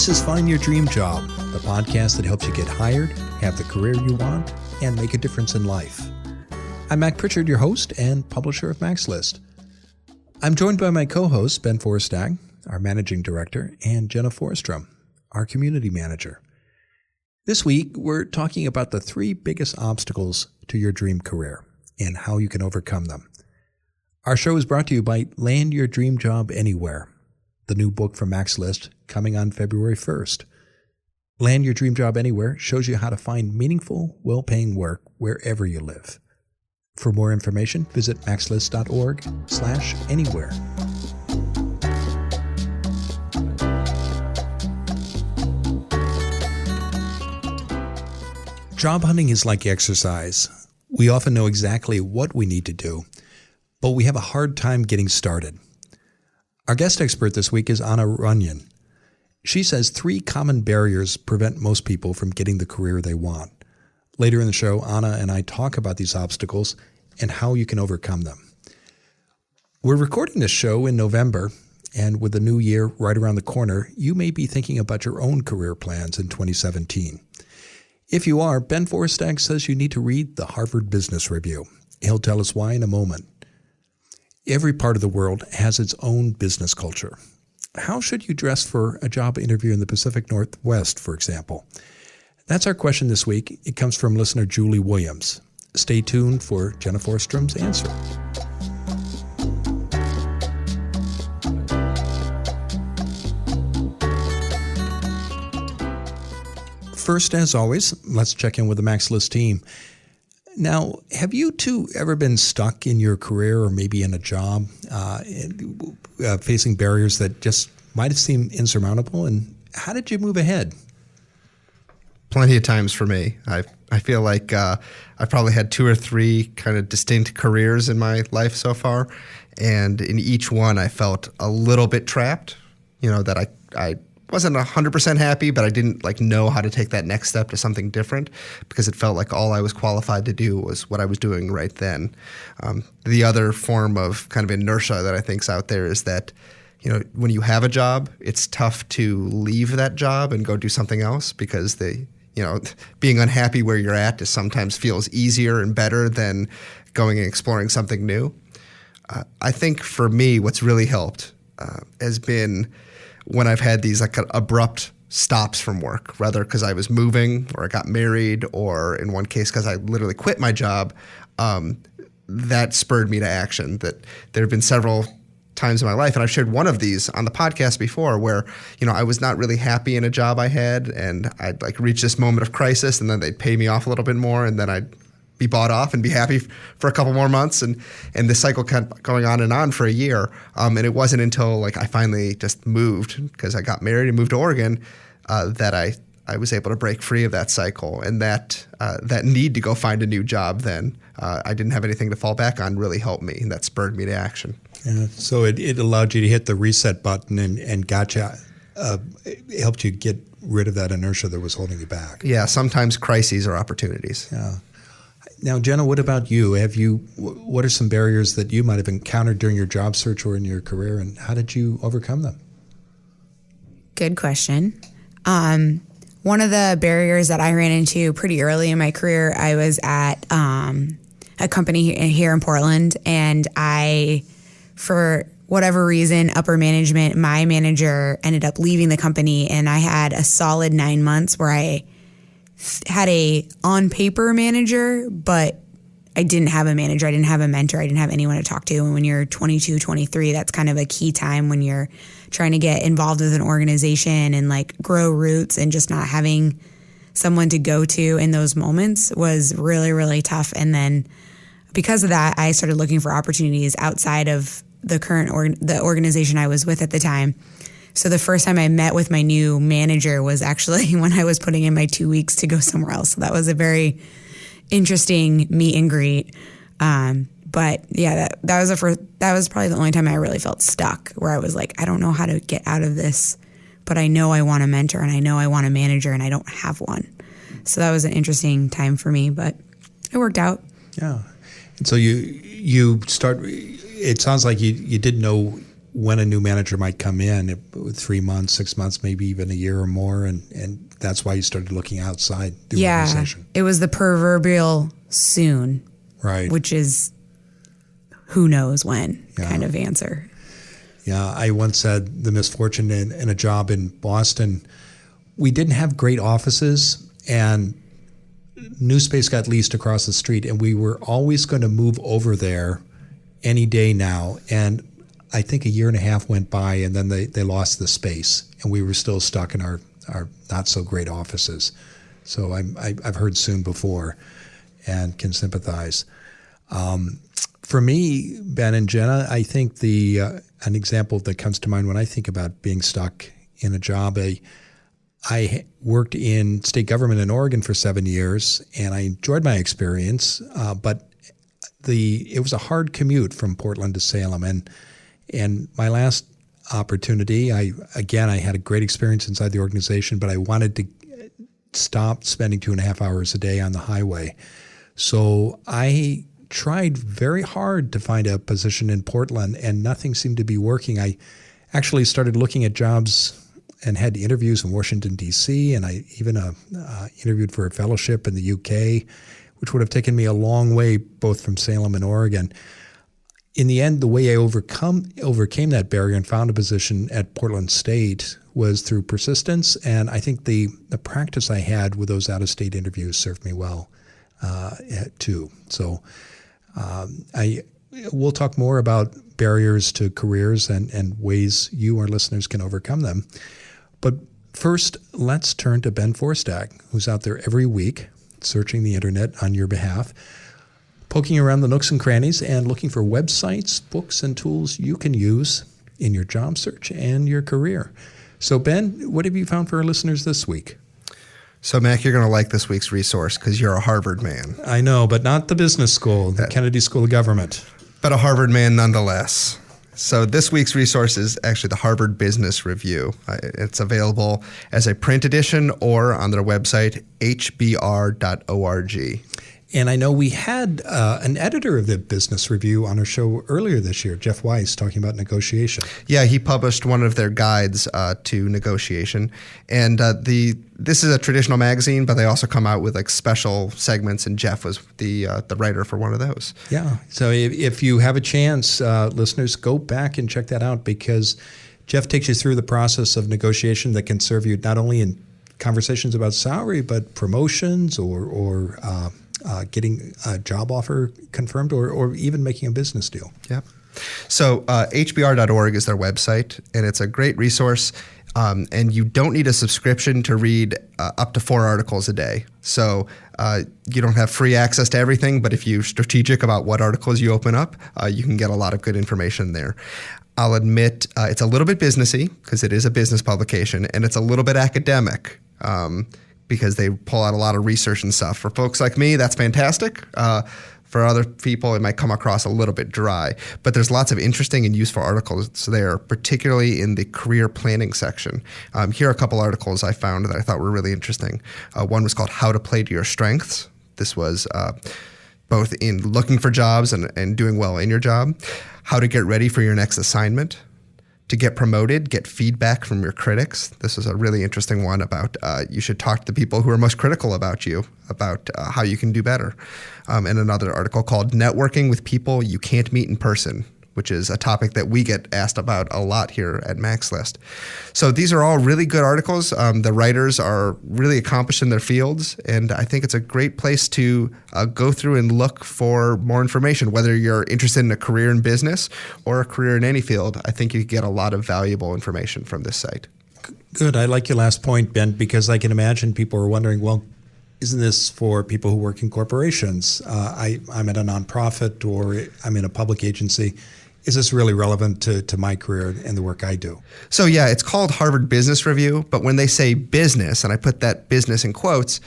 This is Find Your Dream Job, the podcast that helps you get hired, have the career you want, and make a difference in life. I'm Mac Pritchard, your host and publisher of Mac's List. I'm joined by my co-hosts, Ben Forstag, our managing director, and Jenna Forstrom, our community manager. This week, we're talking about the 3 biggest obstacles to your dream career and how you can overcome them. Our show is brought to you by Land Your Dream Job Anywhere, the new book from Mac's List coming on February 1st. Land Your Dream Job Anywhere shows you how to find meaningful, well-paying work wherever you live. For more information, visit maxlist.org/anywhere. Job hunting is like exercise. We often know exactly what we need to do, but we have a hard time getting started. Our guest expert this week is Anna Runyan. She says 3 common barriers prevent most people from getting the career they want. Later in the show, Anna and I talk about these obstacles and how you can overcome them. We're recording this show in November, and with the new year right around the corner, you may be thinking about your own career plans in 2017. If you are, Ben Forstag says you need to read the Harvard Business Review. He'll tell us why in a moment. Every part of the world has its own business culture. How should you dress for a job interview in the Pacific Northwest, for example? That's our question this week. It comes from listener Julie Williams. Stay tuned for Jenna Forstrom's answer. First, as always, let's check in with the Mac's List team. Now, have you two ever been stuck in your career or maybe in a job facing barriers that just might have seemed insurmountable? And how did you move ahead? Plenty of times for me. I feel like I've probably had 2 or 3 kind of distinct careers in my life so far. And in each one, I felt a little bit trapped, that I wasn't 100% happy, but I didn't know how to take that next step to something different because it felt like all I was qualified to do was what I was doing right then. The other form of kind of inertia that I think is out there is that, when you have a job, it's tough to leave that job and go do something else because being unhappy where you're at sometimes feels easier and better than going and exploring something new. I think for me, what's really helped has been when I've had these abrupt stops from work, whether because I was moving or I got married or in one case because I literally quit my job, that spurred me to action. That there have been several times in my life, and I've shared one of these on the podcast before where, I was not really happy in a job I had and I'd reach this moment of crisis and then they'd pay me off a little bit more and then I'd be bought off and be happy for a couple more months. And the cycle kept going on and on for a year. And it wasn't until I finally just moved because I got married and moved to Oregon that I was able to break free of that cycle. And that need to go find a new job then, I didn't have anything to fall back on, really helped me. And that spurred me to action. Yeah, so it allowed you to hit the reset button and gotcha. It helped you get rid of that inertia that was holding you back. Yeah, sometimes crises are opportunities. Yeah. Now, Jenna, what about you? What are some barriers that you might have encountered during your job search or in your career, and how did you overcome them? Good question. One of the barriers that I ran into pretty early in my career, I was at a company here in Portland, and for whatever reason, upper management, my manager ended up leaving the company, and I had a solid 9 months where I had a on-paper manager, but I didn't have a manager. I didn't have a mentor. I didn't have anyone to talk to. And when you're 22, 23, that's kind of a key time when you're trying to get involved with an organization and grow roots, and just not having someone to go to in those moments was really, really tough. And then because of that, I started looking for opportunities outside of the organization I was with at the time. So the first time I met with my new manager was actually when I was putting in my 2 weeks to go somewhere else. So that was a very interesting meet and greet. But yeah, that was probably the only time I really felt stuck, where I was I don't know how to get out of this, but I know I want a mentor and I know I want a manager and I don't have one. So that was an interesting time for me, but it worked out. Yeah. And so you start, it sounds like you did know when a new manager might come in, 3 months, 6 months, maybe even a year or more, and that's why you started looking outside the organization. It was the proverbial soon, right? Which is who knows when kind of answer. Yeah, I once had the misfortune in a job in Boston. We didn't have great offices, and new space got leased across the street, and we were always going to move over there any day now. And I think a year and a half went by, and then they lost the space, and we were still stuck in our not so great offices. So I've heard soon before and can sympathize. For me, Ben and Jenna, I think an example that comes to mind when I think about being stuck in a job, I worked in state government in Oregon for 7 years, and I enjoyed my experience, but it was a hard commute from Portland to Salem. And my last opportunity, I had a great experience inside the organization, but I wanted to stop spending 2.5 hours a day on the highway. So I tried very hard to find a position in Portland, and nothing seemed to be working. I actually started looking at jobs and had interviews in Washington, D.C., and I even interviewed for a fellowship in the U.K., which would have taken me a long way both from Salem and Oregon. In the end, the way I overcame that barrier and found a position at Portland State was through persistence, and I think the practice I had with those out-of-state interviews served me well too. So we'll talk more about barriers to careers and ways you, our listeners, can overcome them. But first, let's turn to Ben Forstack, who's out there every week searching the internet on your behalf, poking around the nooks and crannies and looking for websites, books, and tools you can use in your job search and your career. So, Ben, what have you found for our listeners this week? So, Mac, you're going to like this week's resource because you're a Harvard man. I know, but not the business school, the Kennedy School of Government. But a Harvard man nonetheless. So this week's resource is actually the Harvard Business Review. It's available as a print edition or on their website, hbr.org. And I know we had an editor of the Business Review on our show earlier this year, Jeff Weiss, talking about negotiation. Yeah, he published one of their guides to negotiation. And this is a traditional magazine, but they also come out with like special segments, and Jeff was the writer for one of those. Yeah, so if you have a chance, listeners, go back and check that out, because Jeff takes you through the process of negotiation that can serve you not only in conversations about salary, but promotions or getting a job offer confirmed or even making a business deal. Yeah. So hbr.org is their website, and it's a great resource. And you don't need a subscription to read up to 4 articles a day. So you don't have free access to everything, but if you're strategic about what articles you open up, you can get a lot of good information there. I'll admit it's a little bit businessy because it is a business publication, and it's a little bit academic. Because they pull out a lot of research and stuff. For folks like me, that's fantastic. For other people, it might come across a little bit dry. But there's lots of interesting and useful articles there, particularly in the career planning section. Here are a couple articles I found that I thought were really interesting. One was called How to Play to Your Strengths. This was both in looking for jobs and doing well in your job. How to get ready for your next assignment. To get promoted, get feedback from your critics. This is a really interesting one about you should talk to the people who are most critical about you, about how you can do better. And another article called Networking with People You Can't Meet in Person, which is a topic that we get asked about a lot here at Mac's List. So these are all really good articles. The writers are really accomplished in their fields, and I think it's a great place to go through and look for more information. Whether you're interested in a career in business or a career in any field, I think you get a lot of valuable information from this site. Good. I like your last point, Ben, because I can imagine people are wondering, well, isn't this for people who work in corporations? I'm at a nonprofit or I'm in a public agency. Is this really relevant to my career and the work I do? So yeah, it's called Harvard Business Review, but when they say business, and I put that business in quotes,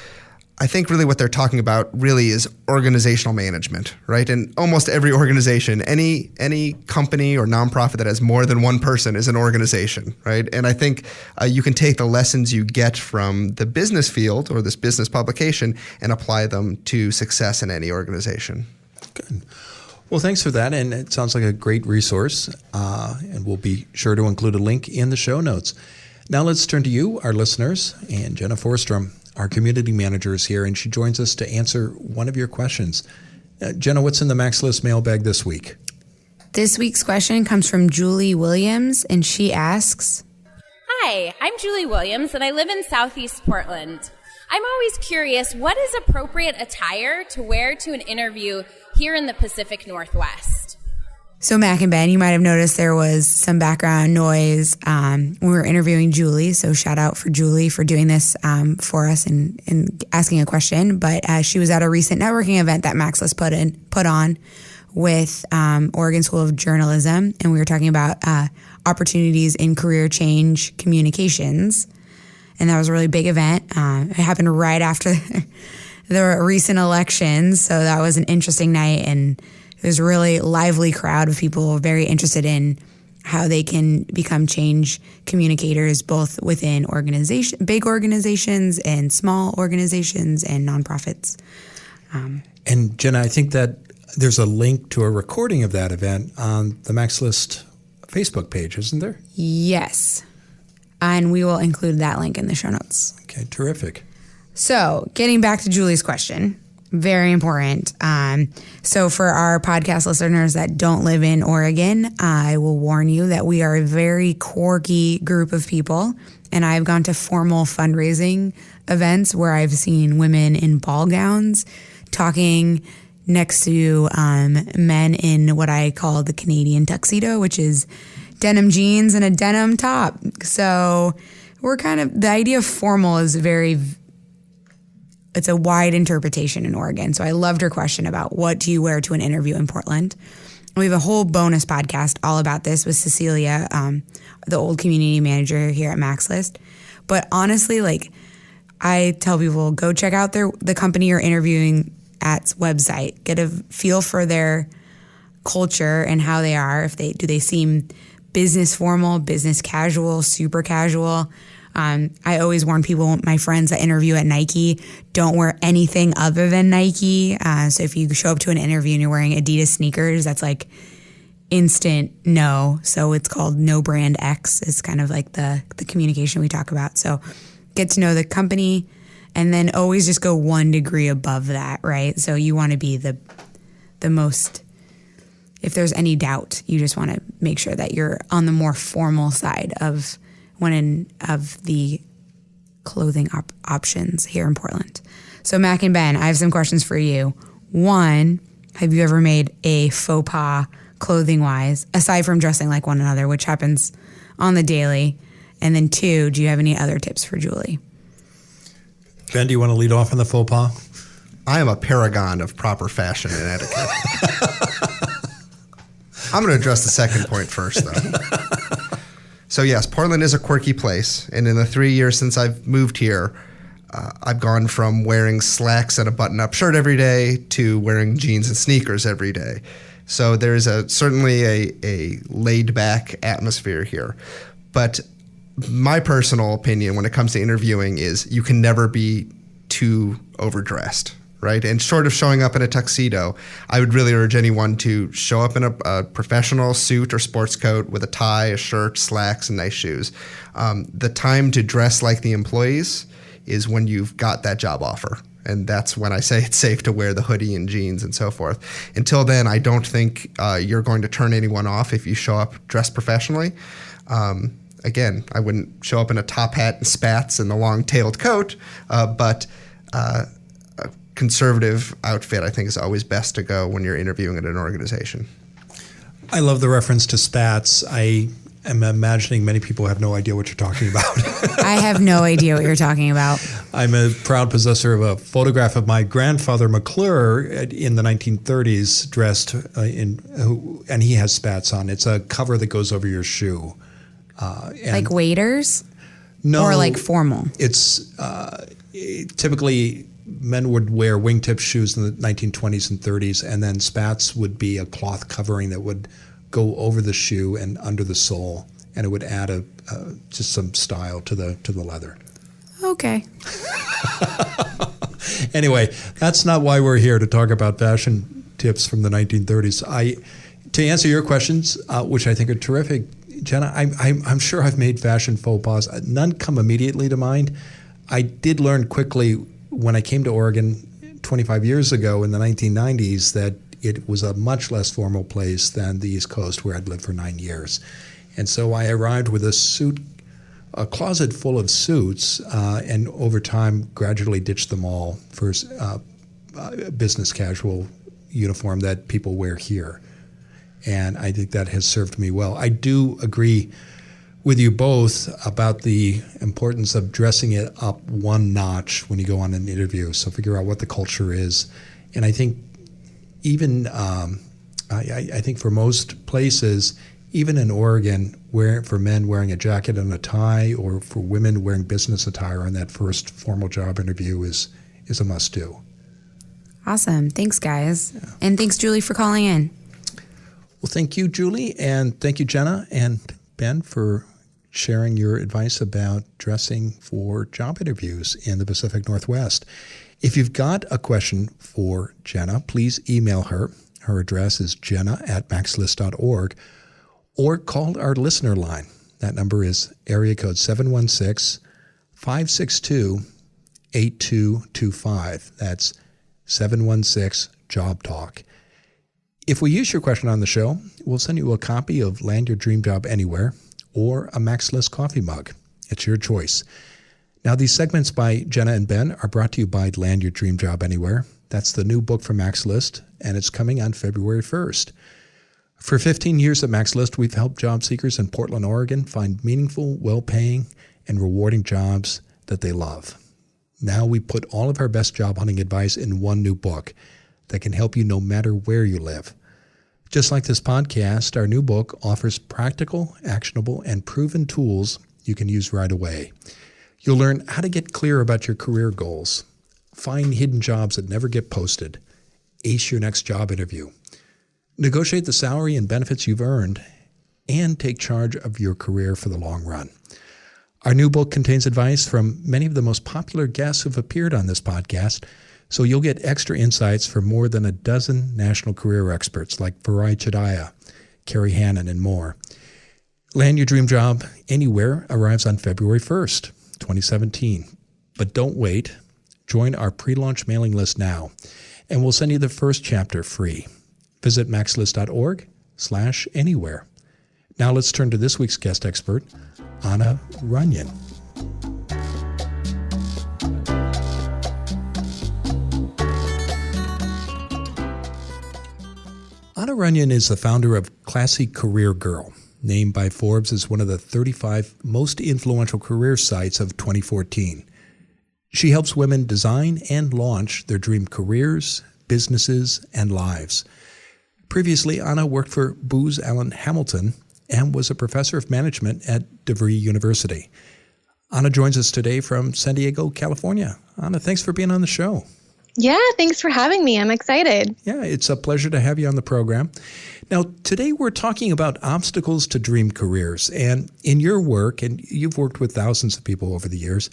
I think really what they're talking about really is organizational management, right? And almost every organization, any company or nonprofit that has more than one person is an organization, right? And I think you can take the lessons you get from the business field or this business publication and apply them to success in any organization. Good. Well, thanks for that. And it sounds like a great resource. And we'll be sure to include a link in the show notes. Now let's turn to you, our listeners, and Jenna Forstrom, our community manager, is here, and she joins us to answer one of your questions. Jenna, what's in the Max List mailbag this week? This week's question comes from Julie Williams, and she asks, Hi, I'm Julie Williams, and I live in Southeast Portland. I'm always curious, what is appropriate attire to wear to an interview here in the Pacific Northwest? So Mac and Ben, you might have noticed there was some background noise when we were interviewing Julie. So shout out for Julie for doing this for us and asking a question. But she was at a recent networking event that Max List put on with Oregon School of Journalism. And we were talking about opportunities in career change communications. And that was a really big event. It happened right after the recent elections. So that was an interesting night, and it was a really lively crowd of people very interested in how they can become change communicators, both within big organizations and small organizations and nonprofits. And Jenna, I think that there's a link to a recording of that event on the Max List Facebook page, isn't there? Yes. And we will include that link in the show notes. Okay, terrific. So getting back to Julie's question, very important. So for our podcast listeners that don't live in Oregon, I will warn you that we are a very quirky group of people. And I've gone to formal fundraising events where I've seen women in ball gowns talking next to men in what I call the Canadian tuxedo, which is denim jeans and a denim top. So we're the idea of formal is it's a wide interpretation in Oregon. So I loved her question about what do you wear to an interview in Portland. We have a whole bonus podcast all about this with Cecilia, the old community manager here at Max List. But honestly, I tell people, go check out the company you're interviewing at's website. Get a feel for their culture and how they are. Do they seem business formal, business casual, super casual? I always warn people, my friends that interview at Nike, don't wear anything other than Nike. So if you show up to an interview and you're wearing Adidas sneakers, that's instant no. So it's called No Brand X. It's kind of the communication we talk about. So get to know the company and then always just go 1 degree above that, right? So you want to be the most, if there's any doubt, you just want to make sure that you're on the more formal side of the clothing options here in Portland. So Mac and Ben, I have some questions for you. 1, have you ever made a faux pas clothing-wise, aside from dressing like one another, which happens on the daily? And then 2, do you have any other tips for Julie? Ben, do you want to lead off on the faux pas? I am a paragon of proper fashion and etiquette. I'm going to address the second point first, though. So yes, Portland is a quirky place, and in the 3 years since I've moved here, I've gone from wearing slacks and a button-up shirt every day to wearing jeans and sneakers every day. So there's certainly a laid-back atmosphere here. But my personal opinion when it comes to interviewing is you can never be too overdressed, right? And short of showing up in a tuxedo, I would really urge anyone to show up in a professional suit or sports coat with a tie, a shirt, slacks, and nice shoes. The time to dress like the employees is when you've got that job offer. And that's when I say it's safe to wear the hoodie and jeans and so forth. Until then, I don't think you're going to turn anyone off if you show up dressed professionally. Again, I wouldn't show up in a top hat and spats and a long-tailed coat, but a conservative outfit, I think, is always best to go when you're interviewing at an organization. I love the reference to spats. I am imagining many people have no idea what you're talking about. I have no idea what you're talking about. I'm a proud possessor of a photograph of my grandfather McClure in the 1930s dressed and he has spats on. It's a cover that goes over your shoe. Like waiters? No. Or like formal? It's typically men would wear wingtip shoes in the 1920s and 30s, and then spats would be a cloth covering that would go over the shoe and under the sole, and it would add just some style to the leather. Okay. Anyway, that's not why we're here to talk about fashion tips from the 1930s. To answer your questions, which I think are terrific, Jenna, I'm sure I've made fashion faux pas. None come immediately to mind. I did learn quickly when I came to Oregon 25 years ago in the 1990s that it was a much less formal place than the East Coast, where I'd lived for 9 years. And so I arrived with a closet full of suits, and over time gradually ditched them all for business casual uniform that people wear here. And I think that has served me well. I do agree with you both about the importance of dressing it up one notch when you go on an interview. So figure out what the culture is. And I think even, I think for most places, even in Oregon, for men wearing a jacket and a tie, or for women wearing business attire on that first formal job interview is a must-do. Awesome. Thanks, guys. Yeah. And thanks, Julie, for calling in. Well, thank you, Julie, and thank you, Jenna and Ben, for sharing your advice about dressing for job interviews in the Pacific Northwest. If you've got a question for Jenna, please email her. Her address is jenna@maxlist.org, or call our listener line. That number is area code 716-562-8225. That's 716-JOB-TALK. If we use your question on the show, we'll send you a copy of Land Your Dream Job Anywhere or a Max List coffee mug. It's your choice. Now, these segments by Jenna and Ben are brought to you by Land Your Dream Job Anywhere. That's the new book from Max List, and it's coming on February 1st. For 15 years at Max List, we've helped job seekers in Portland, Oregon find meaningful, well-paying, and rewarding jobs that they love. Now we put all of our best job hunting advice in one new book that can help you no matter where you live. Just like this podcast, our new book offers practical, actionable, and proven tools you can use right away. You'll learn how to get clear about your career goals, find hidden jobs that never get posted, ace your next job interview, negotiate the salary and benefits you've earned, and take charge of your career for the long run. Our new book contains advice from many of the most popular guests who've appeared on this podcast, so you'll get extra insights from more than a dozen national career experts like Varai Chadaya, Carrie Hannon, and more. Land Your Dream Job Anywhere arrives on February 1st, 2017. But don't wait. Join our pre-launch mailing list now, and we'll send you the first chapter free. Visit maxlist.org/anywhere. Now let's turn to this week's guest expert, Anna Runyan. Anna Runyan is the founder of Classy Career Girl, named by Forbes as one of the 35 most influential career sites of 2014. She helps women design and launch their dream careers, businesses, and lives. Previously, Anna worked for Booz Allen Hamilton and was a professor of management at DeVry University. Anna joins us today from San Diego, California. Anna, thanks for being on the show. Yeah, thanks for having me. I'm excited. Yeah, it's a pleasure to have you on the program. Now, today we're talking about obstacles to dream careers. And in your work, and you've worked with thousands of people over the years,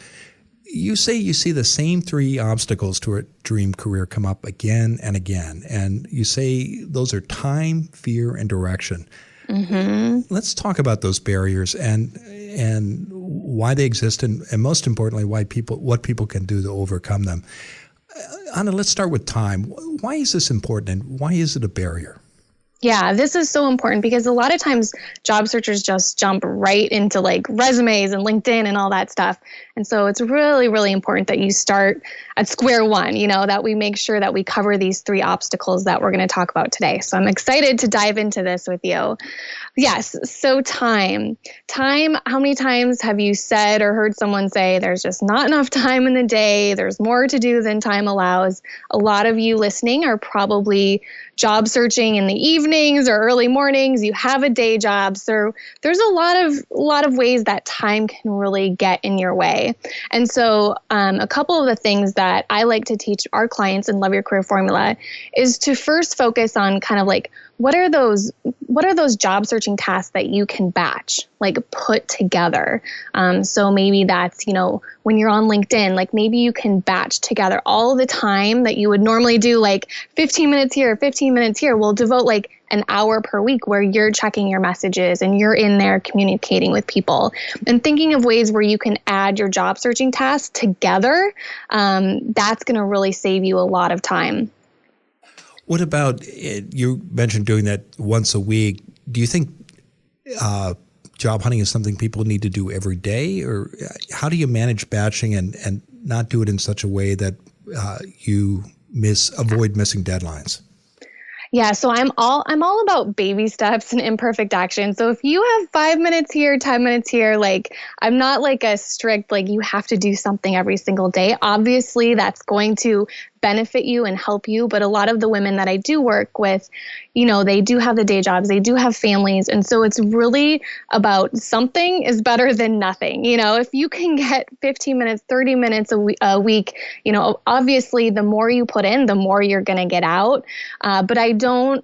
you say you see the same three obstacles to a dream career come up again and again. And you say those are time, fear, and direction. Mm-hmm. Let's talk about those barriers and why they exist, and most importantly, what people can do to overcome them. Anna, let's start with time. Why is this important, and why is it a barrier? Yeah, this is so important because a lot of times job searchers just jump right into like resumes and LinkedIn and all that stuff. And so it's really, really important that you start at square one, that we make sure that we cover these three obstacles that we're going to talk about today. So I'm excited to dive into this with you. Yes. So time, how many times have you said or heard someone say there's just not enough time in the day? There's more to do than time allows. A lot of you listening are probably job searching in the evenings or early mornings. You have a day job. So there's a lot of ways that time can really get in your way. And so a couple of the things that I like to teach our clients in Love Your Career Formula is to first focus on kind of like what are those job searching tasks that you can batch, like put together? So maybe that's, when you're on LinkedIn, like maybe you can batch together all the time that you would normally do, like 15 minutes here, 15 minutes here. We'll devote like an hour per week where you're checking your messages and you're in there communicating with people, and thinking of ways where you can add your job searching tasks together. That's going to really save you a lot of time. What about, you mentioned doing that once a week. Do you think job hunting is something people need to do every day? Or how do you manage batching and not do it in such a way that you avoid missing deadlines? Yeah, so I'm all about baby steps and imperfect action. So if you have 5 minutes here, 10 minutes here, like I'm not like a strict, like you have to do something every single day. Obviously, that's going to benefit you and help you. But a lot of the women that I do work with, they do have the day jobs, they do have families. And so it's really about something is better than nothing. If you can get 15 minutes, 30 minutes a week, obviously the more you put in, the more you're going to get out. But I don't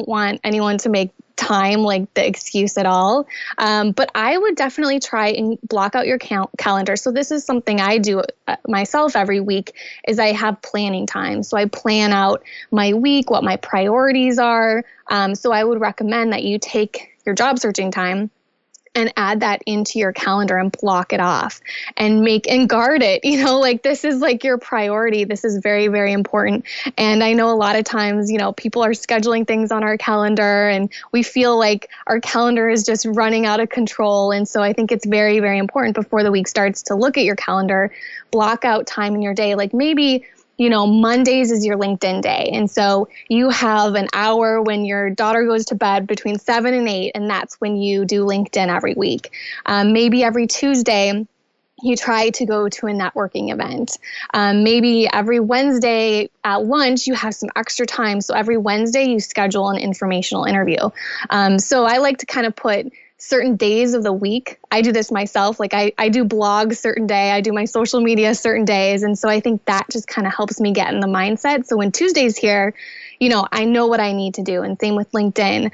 want anyone to make time like the excuse at all. But I would definitely try and block out your calendar. So this is something I do myself every week, is I have planning time. So I plan out my week, what my priorities are. So I would recommend that you take your job searching time and add that into your calendar and block it off and guard it. Like this is like your priority. This is very, very important. And I know a lot of times, people are scheduling things on our calendar and we feel like our calendar is just running out of control. And so I think it's very, very important before the week starts to look at your calendar, block out time in your day. Like maybe Mondays is your LinkedIn day. And so you have an hour when your daughter goes to bed between 7 and 8, and that's when you do LinkedIn every week. Maybe every Tuesday, you try to go to a networking event. Maybe every Wednesday at lunch, you have some extra time. So every Wednesday, you schedule an informational interview. So I like to kind of put certain days of the week. I do this myself. Like I do blogs certain day. I do my social media certain days. And so I think that just kind of helps me get in the mindset. So when Tuesday's here, I know what I need to do. And same with LinkedIn.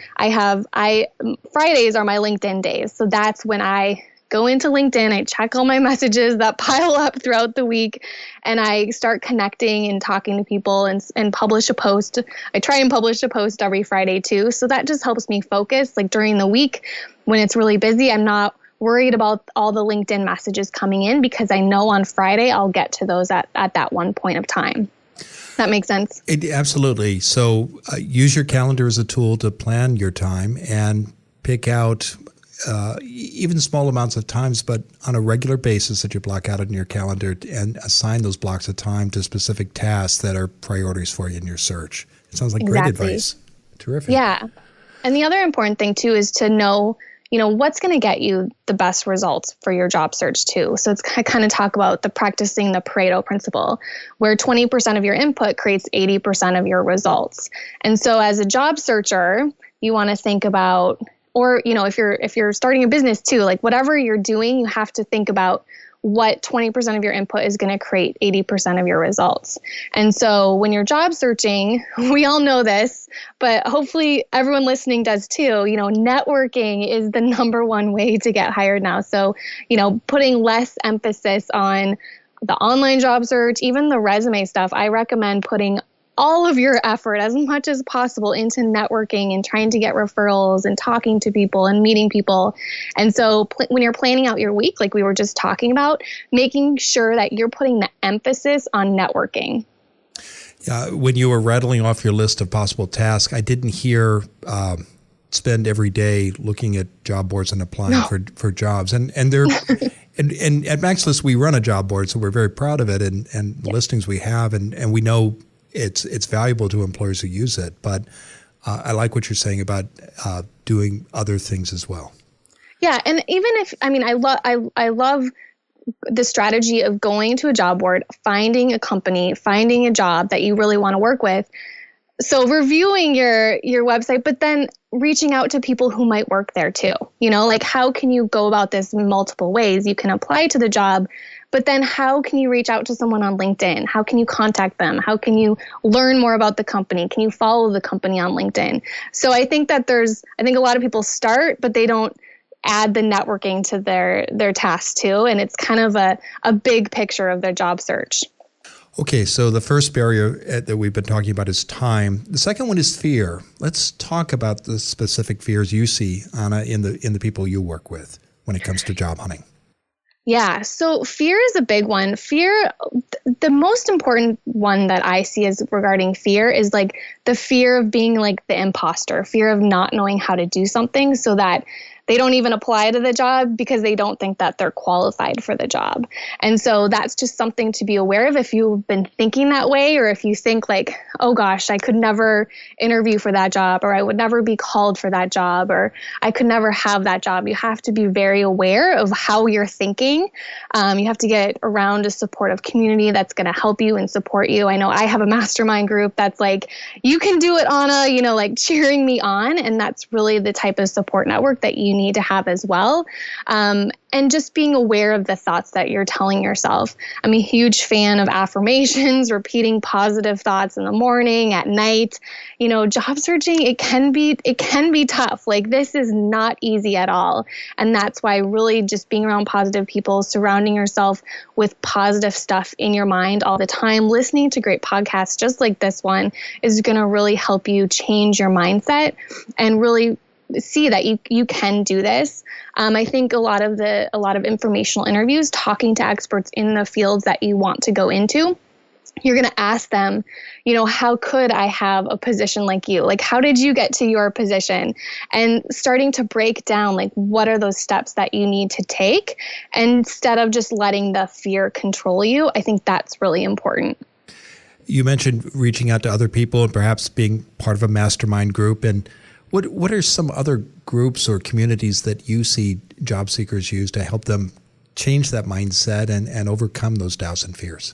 Fridays are my LinkedIn days. So that's when I go into LinkedIn, I check all my messages that pile up throughout the week, and I start connecting and talking to people and publish a post. I try and publish a post every Friday too. So that just helps me focus. Like during the week when it's really busy, I'm not worried about all the LinkedIn messages coming in because I know on Friday I'll get to those at that one point of time. That makes sense? Absolutely. So use your calendar as a tool to plan your time and pick out even small amounts of times, but on a regular basis that you block out in your calendar, and assign those blocks of time to specific tasks that are priorities for you in your search. It sounds like great advice. Terrific. Yeah. And the other important thing too is to know, what's going to get you the best results for your job search too. So it's kind of talk about practicing the Pareto principle, where 20% of your input creates 80% of your results. And so as a job searcher, you want to think about, or, if you're starting a business too, like whatever you're doing, you have to think about what 20% of your input is going to create 80% of your results. And so when you're job searching, we all know this, but hopefully everyone listening does too. Networking is the number one way to get hired now. So, putting less emphasis on the online job search, even the resume stuff, I recommend putting all of your effort as much as possible into networking and trying to get referrals and talking to people and meeting people. And so when you're planning out your week, like we were just talking about, making sure that you're putting the emphasis on networking. When you were rattling off your list of possible tasks, I didn't hear spend every day looking at job boards and applying for jobs. And they're and at MaxList, we run a job board, so we're very proud of it and the listings we have, and we know it's valuable to employers who use it. But I like what you're saying about doing other things as well. Yeah, and even if I love the strategy of going to a job board, finding a company, finding a job that you really want to work with. So reviewing your website, but then reaching out to people who might work there too. Like how can you go about this in multiple ways? You can apply to the job, But then how can you reach out to someone on LinkedIn? How can you contact them? How can you learn more about the company? Can you follow the company on LinkedIn? So I think that I think a lot of people start, but they don't add the networking to their tasks too. And it's kind of a big picture of their job search. Okay, so the first barrier that we've been talking about is time. The second one is fear. Let's talk about the specific fears you see, Anna, in the people you work with when it comes to job hunting. Yeah, so fear is a big one. Fear, the most important one that I see is regarding fear is like the fear of being like the imposter, fear of not knowing how to do something so that they don't even apply to the job because they don't think that they're qualified for the job. And so that's just something to be aware of if you've been thinking that way, or if you think like, oh gosh, I could never interview for that job, or I would never be called for that job, or I could never have that job. You have to be very aware of how you're thinking. You have to get around a supportive community that's going to help you and support you. I know I have a mastermind group that's like, you can do it, Anna, like cheering me on. And that's really the type of support network that you need to have as well. And just being aware of the thoughts that you're telling yourself. I'm a huge fan of affirmations, repeating positive thoughts in the morning, at night. Job searching, it can be tough. Like, this is not easy at all. And that's why really just being around positive people, surrounding yourself with positive stuff in your mind all the time, listening to great podcasts just like this one is going to really help you change your mindset and really see that you can do this. I think a lot of informational interviews, talking to experts in the fields that you want to go into, you're going to ask them, how could I have a position like you? Like, how did you get to your position? And starting to break down, like, what are those steps that you need to take instead of just letting the fear control you. I think that's really important. You mentioned reaching out to other people and perhaps being part of a mastermind group. And what are some other groups or communities that you see job seekers use to help them change that mindset and overcome those doubts and fears?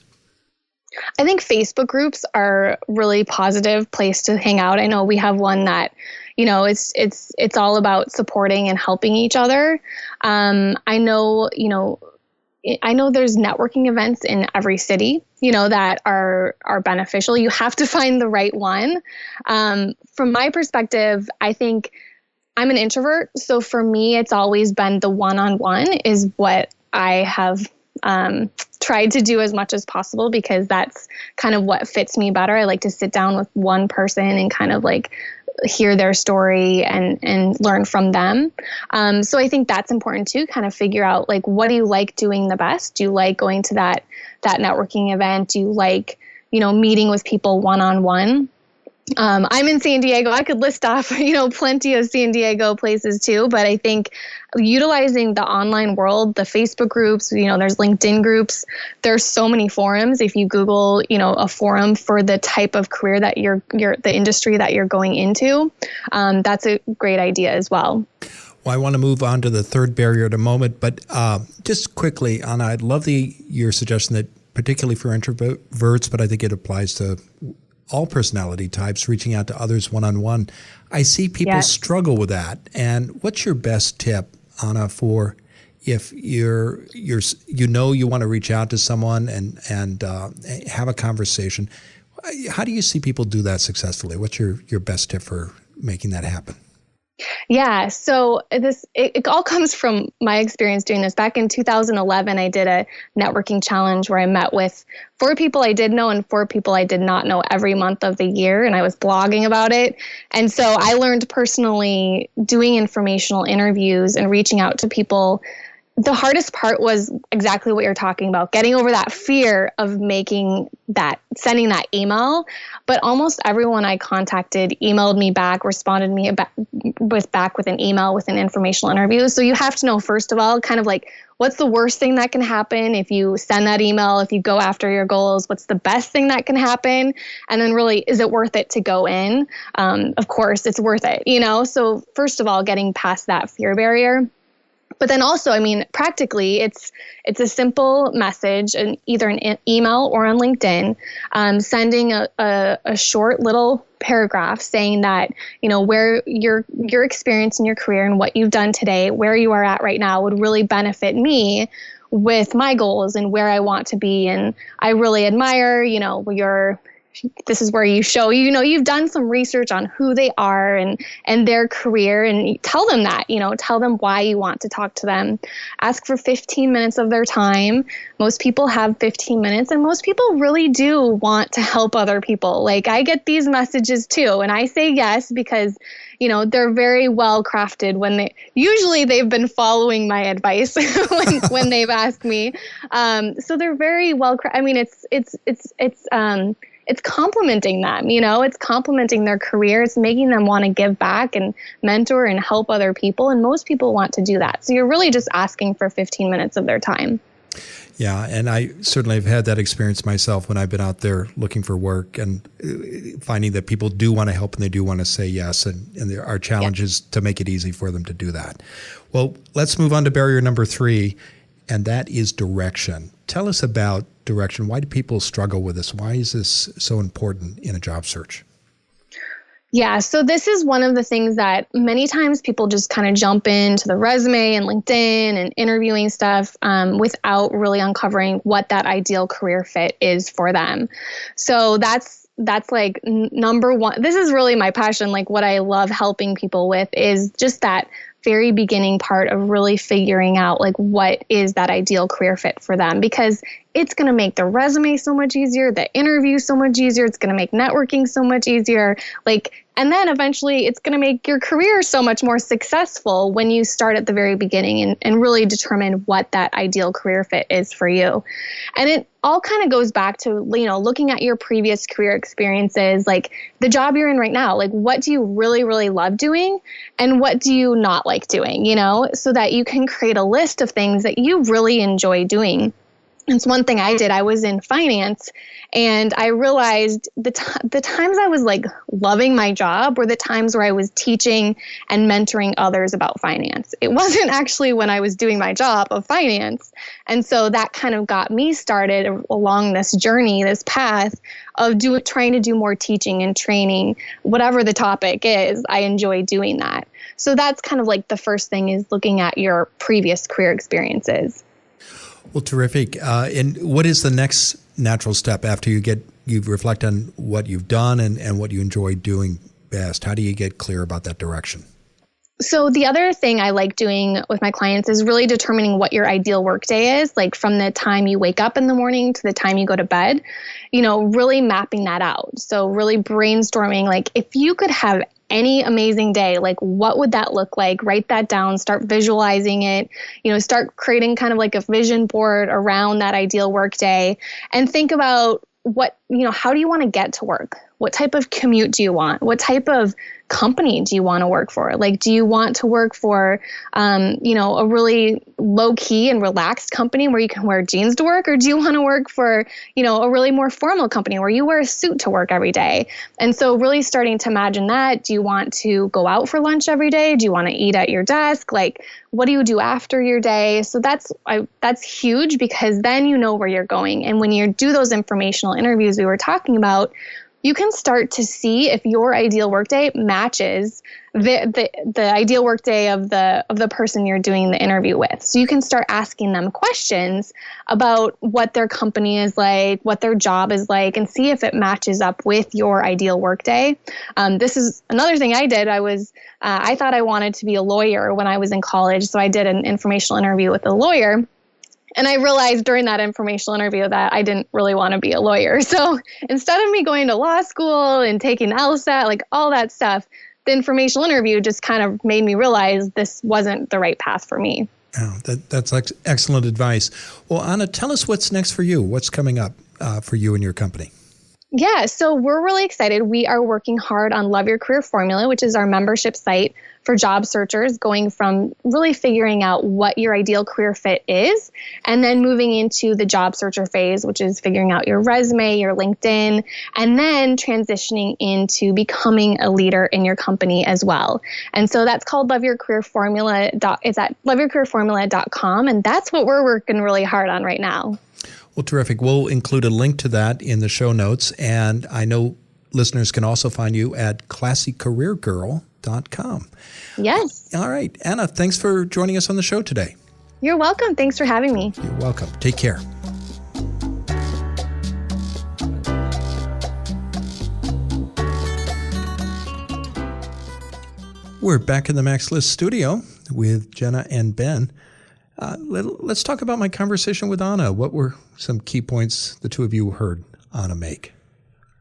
I think Facebook groups are a really positive place to hang out. I know we have one that, it's all about supporting and helping each other. I know there's networking events in every city, that are beneficial. You have to find the right one. From my perspective, I think I'm an introvert. So for me, it's always been the one-on-one is what I have tried to do as much as possible, because that's kind of what fits me better. I like to sit down with one person and kind of like hear their story and learn from them. So I think that's important too, kind of figure out like, what do you like doing the best? Do you like going to that networking event? Do you like, meeting with people one-on-one? I'm in San Diego. I could list off, plenty of San Diego places too, but I think utilizing the online world, the Facebook groups, there's LinkedIn groups, there's so many forums. If you Google, a forum for the type of career that the industry that you're going into, that's a great idea as well. Well, I want to move on to the third barrier in a moment, but just quickly, Anna, I'd love your suggestion that particularly for introverts, but I think it applies to all personality types, reaching out to others one-on-one. I see people struggle with that. And what's your best tip, Anna, for if you want to reach out to someone and have a conversation? How do you see people do that successfully? What's your best tip for making that happen? Yeah, so it all comes from my experience doing this. Back in 2011, I did a networking challenge where I met with 4 people I did know and 4 people I did not know every month of the year, and I was blogging about it. And so I learned personally doing informational interviews and reaching out to people. The hardest part was exactly what you're talking about, getting over that fear of sending that email. But almost everyone I contacted emailed me back, responded me back with an email with an informational interview. So you have to know, first of all, kind of like, what's the worst thing that can happen if you send that email, if you go after your goals? What's the best thing that can happen? And then really, is it worth it to go in? Of course, it's worth it, So first of all, getting past that fear barrier. But then also, practically, it's a simple message, either an email or on LinkedIn, sending a short little paragraph saying that, where your experience in your career and what you've done today, where you are at right now would really benefit me. with my goals and where I want to be. And I really admire, this is where you show, you've done some research on who they are and their career, and tell them that, tell them why you want to talk to them. Ask for 15 minutes of their time. Most people have 15 minutes, and most people really do want to help other people. Like, I get these messages too, and I say yes because they're very well crafted usually they've been following my advice when they've asked me. So they're very well crafted. I mean, it's complimenting them, it's complimenting their career. It's making them want to give back and mentor and help other people. And most people want to do that. So you're really just asking for 15 minutes of their time. Yeah, and I certainly have had that experience myself when I've been out there looking for work and finding that people do want to help and they do want to say yes. And there are challenges to make it easy for them to do that. Well, let's move on to barrier number 3, and that is direction. Tell us about direction. Why do people struggle with this? Why is this so important in a job search? Yeah, so this is one of the things that many times people just kind of jump into the resume and LinkedIn and interviewing stuff without really uncovering what that ideal career fit is for them. So that's like number one. This is really my passion. Like, what I love helping people with is just that very beginning part of really figuring out like what is that ideal career fit for them, because it's going to make the resume so much easier, the interview so much easier, it's going to make networking so much easier, and then eventually it's going to make your career so much more successful when you start at the very beginning and really determine what that ideal career fit is for you. And it all kind of goes back to, looking at your previous career experiences, like the job you're in right now, like what do you really, really love doing and what do you not like doing, so that you can create a list of things that you really enjoy doing. It's one thing I did. I was in finance, and I realized the times I was like loving my job were the times where I was teaching and mentoring others about finance. It wasn't actually when I was doing my job of finance. And so that kind of got me started along this journey, this path of trying to do more teaching and training, whatever the topic is. I enjoy doing that. So that's kind of like the first thing, is looking at your previous career experiences. Well, terrific. And what is the next natural step after you reflect on what you've done and what you enjoy doing best? How do you get clear about that direction? So the other thing I like doing with my clients is really determining what your ideal workday is, like from the time you wake up in the morning to the time you go to bed, really mapping that out. So really brainstorming, like if you could have any amazing day, like what would that look like? Write that down, start visualizing it, start creating kind of like a vision board around that ideal workday, and think about how do you want to get to work? What type of commute do you want? What type of company do you want to work for? Like, do you want to work for, a really low key and relaxed company where you can wear jeans to work? Or do you want to work for, a really more formal company where you wear a suit to work every day? And so really starting to imagine that. Do you want to go out for lunch every day? Do you want to eat at your desk? Like, what do you do after your day? So that's huge, because then you know where you're going. And when you do those informational interviews we were talking about, you can start to see if your ideal workday matches the ideal workday of the person you're doing the interview with. So you can start asking them questions about what their company is like, what their job is like, and see if it matches up with your ideal workday. This is another thing I did. I thought I wanted to be a lawyer when I was in college, so I did an informational interview with a lawyer. And I realized during that informational interview that I didn't really want to be a lawyer. So instead of me going to law school and taking LSAT, like all that stuff, the informational interview just kind of made me realize this wasn't the right path for me. Oh, that's excellent advice. Well, Anna, tell us what's next for you. What's coming up for you and your company? Yeah, so we're really excited. We are working hard on Love Your Career Formula, which is our membership site for job searchers, going from really figuring out what your ideal career fit is, and then moving into the job searcher phase, which is figuring out your resume, your LinkedIn, and then transitioning into becoming a leader in your company as well. And so that's called Love Your Career Formula. It's at loveyourcareerformula.com, and that's what we're working really hard on right now. Well, terrific. We'll include a link to that in the show notes. And I know listeners can also find you at classycareergirl.com. Yes. All right. Anna, thanks for joining us on the show today. You're welcome. Thanks for having me. You're welcome. Take care. We're back in the Max List studio with Jenna and Ben. Let's talk about my conversation with Anna. What were some key points the two of you heard Anna make?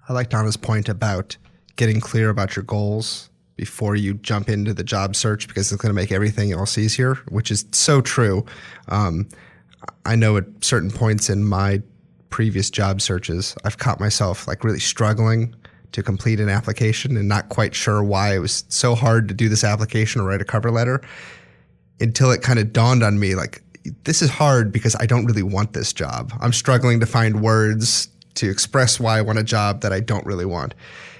I liked Anna's point about getting clear about your goals before you jump into the job search, because it's going to make everything else easier, which is so true. I know at certain points in my previous job searches, I've caught myself like really struggling to complete an application and not quite sure why it was so hard to do this application or write a cover letter, until it kind of dawned on me, like, this is hard because I don't really want this job. I'm struggling to find words to express why I want a job that I don't really want.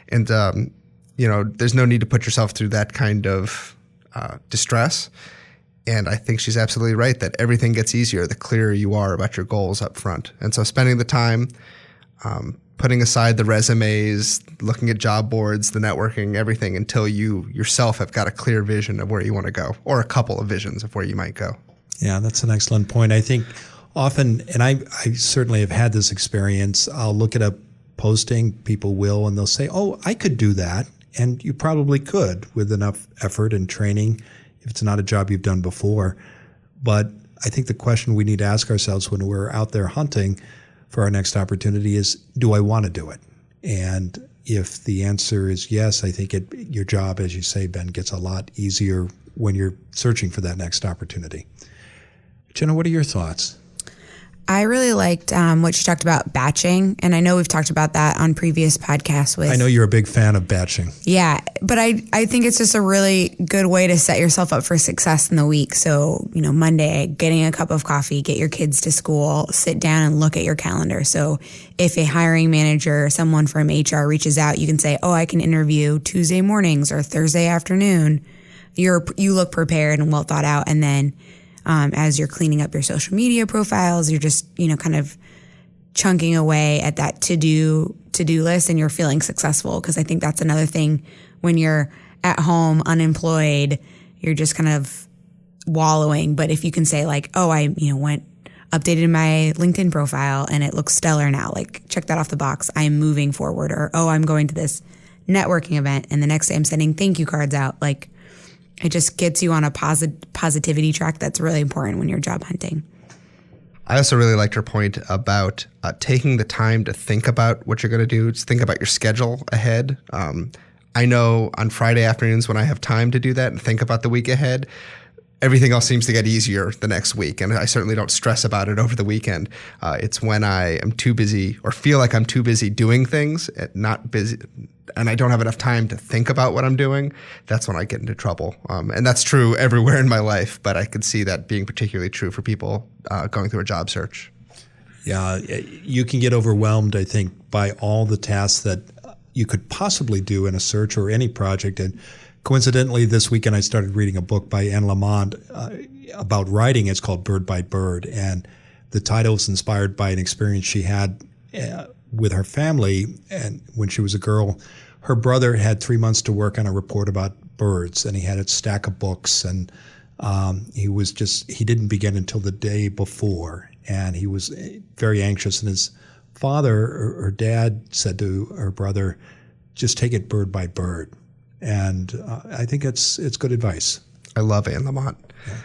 And, there's no need to put yourself through that kind of distress. And I think she's absolutely right that everything gets easier the clearer you are about your goals up front. And so spending the time, putting aside the resumes, looking at job boards, the networking, everything, until you yourself have got a clear vision of where you want to go, or a couple of visions of where you might go. Yeah, that's an excellent point. I think often, and I certainly have had this experience, I'll look at a posting, people will, and they'll say, oh, I could do that. And you probably could with enough effort and training if it's not a job you've done before. But I think the question we need to ask ourselves when we're out there hunting for our next opportunity is, do I want to do it? And if the answer is yes, I think your job, as you say, Ben, gets a lot easier when you're searching for that next opportunity. Jenna, what are your thoughts? I really liked what you talked about batching, and I know we've talked about that on previous podcasts. I know you're a big fan of batching. Yeah, but I think it's just a really good way to set yourself up for success in the week. So, Monday, getting a cup of coffee, get your kids to school, sit down and look at your calendar. So if a hiring manager or someone from HR reaches out, you can say, oh, I can interview Tuesday mornings or Thursday afternoon. You look prepared and well thought out, and then as you're cleaning up your social media profiles, you're just, kind of chunking away at that to-do list, and you're feeling successful. Because I think that's another thing when you're at home, unemployed, you're just kind of wallowing. But if you can say like, oh, I, updated my LinkedIn profile and it looks stellar now, like check that off the box, I'm moving forward. Or, oh, I'm going to this networking event and the next day I'm sending thank you cards out. Like, it just gets you on a positivity track that's really important when you're job hunting. I also really liked your point about taking the time to think about what you're going to do. Just think about your schedule ahead. I know on Friday afternoons when I have time to do that and think about the week ahead, everything else seems to get easier the next week. And I certainly don't stress about it over the weekend. It's when I am too busy or feel like I'm too busy doing things, not busy, and I don't have enough time to think about what I'm doing, that's when I get into trouble. And that's true everywhere in my life, but I could see that being particularly true for people going through a job search. Yeah, you can get overwhelmed, I think, by all the tasks that you could possibly do in a search or any project. And coincidentally, this weekend I started reading a book by Anne Lamott about writing. It's called Bird by Bird. And the title is inspired by an experience she had with her family. And when she was a girl, her brother had 3 months to work on a report about birds, and he had a stack of books. And he didn't begin until the day before. And he was very anxious. And his father or dad said to her brother, just take it bird by bird. And I think it's good advice. I love Anne Lamott. Yeah.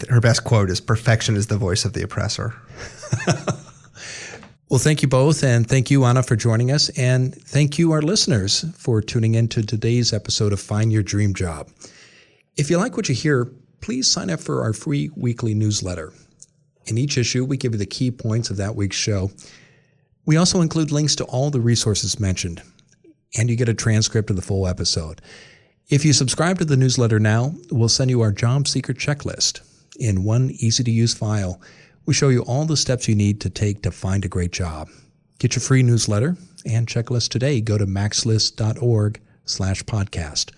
Her best quote is, perfection is the voice of the oppressor. Well, thank you both. And thank you, Anna, for joining us. And thank you, our listeners, for tuning in to today's episode of Find Your Dream Job. If you like what you hear, please sign up for our free weekly newsletter. In each issue, we give you the key points of that week's show. We also include links to all the resources mentioned, and you get a transcript of the full episode. If you subscribe to the newsletter now, we'll send you our job seeker checklist. In one easy-to-use file, we show you all the steps you need to take to find a great job. Get your free newsletter and checklist today. Go to maxlist.org/podcast.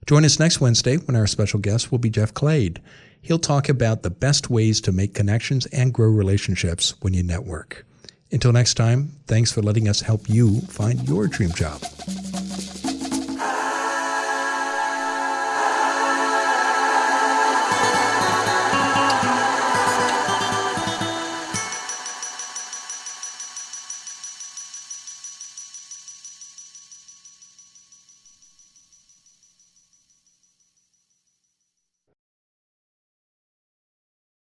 Join us next Wednesday when our special guest will be Jeff Clade. He'll talk about the best ways to make connections and grow relationships when you network. Until next time, thanks for letting us help you find your dream job.